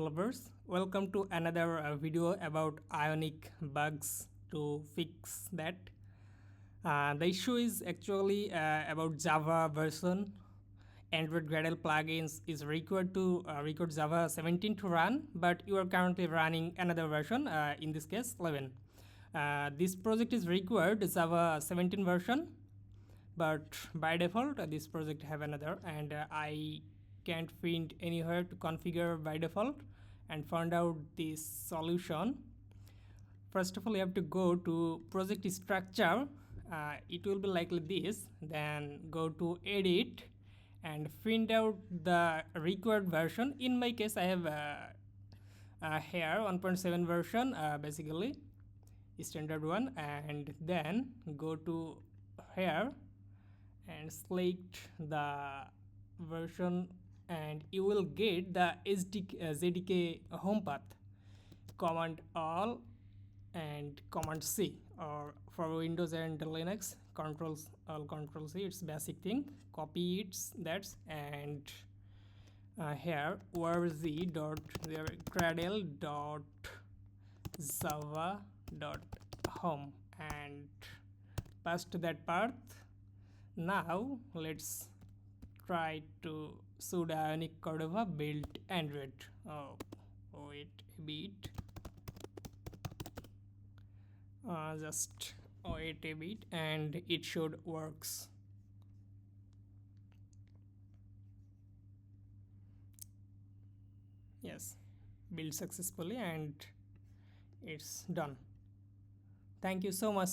developers, welcome to another video about Ionic bugs to fix that. The issue is actually about Java version. Android Gradle plugins is required to record Java 17 to run, but you are currently running another version, in this case 11. This project is required Java 17 version, but by default this project have another, and I can't find anywhere to configure by default and found out this solution. First of all, you have to go to project structure. It will be like this. Then go to edit and find out the required version. In my case, I have here 1.7 version, basically standard one, and then go to here and select the version, and you will get the JDK home path. Command all and Command C, or for Windows and Linux, controls all, Control C. It's basic thing. Copy it, that's, and here z dot gradle dot java dot home and paste that path. Now let's try to sudo Ionic Cordova build Android. Wait a bit. Just wait a bit and it should works. Yes, build successfully and it's done. Thank you so much.